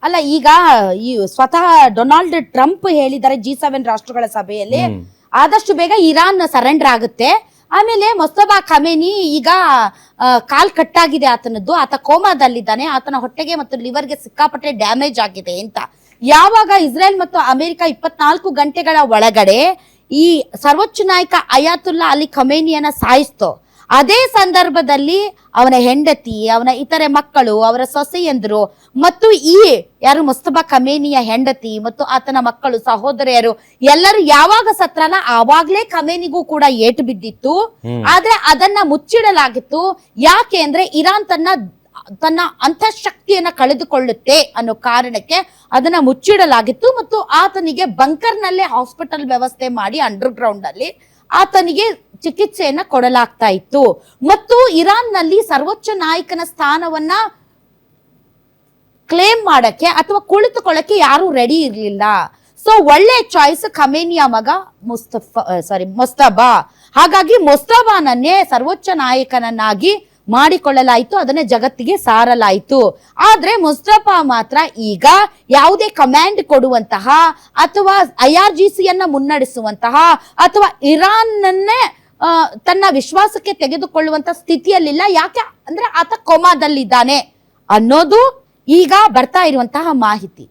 ಅಲ್ಲ ಈಗ ಈ ಸ್ವತಃ ಡೊನಾಲ್ಡ್ ಟ್ರಂಪ್ ಹೇಳಿದ್ದಾರೆ G7 ರಾಷ್ಟ್ರಗಳ ಸಭೆಯಲ್ಲಿ ಆದಷ್ಟು ಬೇಗ ಇರಾನ್ ಸರೆಂಡರ್ ಆಗುತ್ತೆ. ಆಮೇಲೆ ಮೊಸ್ತಫಾ ಖಮೇನಿ ಈಗ ಕಾಲ್ ಕಟ್ಟಾಗಿದೆ ಆತನದ್ದು, ಆತ ಕೋಮಾದಲ್ಲಿದ್ದಾನೆ, ಆತನ ಹೊಟ್ಟೆಗೆ ಮತ್ತು ಲಿವರ್ಗೆ ಸಿಕ್ಕಾಪಟ್ಟೆ ಡ್ಯಾಮೇಜ್ ಆಗಿದೆ ಅಂತ. ಯಾವಾಗ ಇಸ್ರೇಲ್ ಮತ್ತು ಅಮೆರಿಕ 24 ಗಂಟೆಗಳ ಒಳಗಡೆ ಈ ಸರ್ವೋಚ್ಚ ನಾಯಕ ಅಯಾತುಲ್ಲಾ ಅಲಿ ಖಮೇನಿಯನ್ನ ಸಾಯಿಸ್ತೋ, ಅದೇ ಸಂದರ್ಭದಲ್ಲಿ ಅವನ ಹೆಂಡತಿ, ಅವನ ಇತರೆ ಮಕ್ಕಳು, ಅವರ ಸೊಸೆಯಂದರು ಮತ್ತು ಯಾರು ಮುಸ್ತಫಾ ಖಮೇನಿಯ ಹೆಂಡತಿ ಮತ್ತು ಆತನ ಮಕ್ಕಳು, ಸಹೋದರಿಯರು ಎಲ್ಲರೂ ಯಾವಾಗ ಸತ್ರಲ್ಲ ಆವಾಗ್ಲೇ ಖಮೇನಿಗೂ ಕೂಡ ಏಟು ಬಿದ್ದಿತ್ತು. ಆದ್ರೆ ಅದನ್ನ ಮುಚ್ಚಿಡಲಾಗಿತ್ತು. ಯಾಕೆ ಅಂದ್ರೆ ಇರಾನ್ ತನ್ನ ಅಂತಃಶಕ್ತಿಯನ್ನ ಕಳೆದುಕೊಳ್ಳುತ್ತೆ ಅನ್ನೋ ಕಾರಣಕ್ಕೆ ಅದನ್ನ ಮುಚ್ಚಿಡಲಾಗಿತ್ತು. ಮತ್ತು ಆತನಿಗೆ ಬಂಕರ್ನಲ್ಲೇ ಹಾಸ್ಪಿಟಲ್ ವ್ಯವಸ್ಥೆ ಮಾಡಿ ಅಂಡರ್ ಗ್ರೌಂಡ್ ಅಲ್ಲಿ ಆತನಿಗೆ ಚಿಕಿತ್ಸೆಯನ್ನ ಕೊಡಲಾಗ್ತಾ ಇತ್ತು. ಮತ್ತು ಇರಾನ್ ನಲ್ಲಿ ಸರ್ವೋಚ್ಚ ನಾಯಕನ ಸ್ಥಾನವನ್ನ ಕ್ಲೇಮ್ ಮಾಡಕ್ಕೆ ಅಥವಾ ಕುಳಿತುಕೊಳ್ಳಕ್ಕೆ ಯಾರು ರೆಡಿ ಇರ್ಲಿಲ್ಲ. ಸೊ ಒಳ್ಳೆ ಚಾಯ್ಸ್ ಖಮೇನಿಯ ಮಗ ಮೊಸ್ತಫಾ. ಹಾಗಾಗಿ ಮೊಸ್ತಫಾನನ್ನೇ ಸರ್ವೋಚ್ಚ ನಾಯಕನನ್ನಾಗಿ ಮಾಡಿಕೊಳ್ಳಲಾಯಿತು, ಅದನ್ನೇ ಜಗತ್ತಿಗೆ ಸಾರಲಾಯಿತು. ಆದ್ರೆ ಮುಸ್ತಫಾ ಮಾತ್ರ ಈಗ ಯಾವುದೇ ಕಮಾಂಡ್ ಕೊಡುವಂತಹ ಅಥವಾ IRGCಯನ್ನ ಮುನ್ನಡೆಸುವಂತಹ ಅಥವಾ ಇರಾನ್ನನ್ನೇ ತನ್ನ ವಿಶ್ವಾಸಕ್ಕೆ ತೆಗೆದುಕೊಳ್ಳುವಂತ ಸ್ಥಿತಿಯಲ್ಲಿಲ್ಲ. ಯಾಕೆ ಅಂದ್ರೆ ಆತ ಕೋಮಾದಲ್ಲಿದ್ದಾನೆ ಅನ್ನೋದು ಈಗ ಬರ್ತಾ ಇರುವಂತಹ ಮಾಹಿತಿ.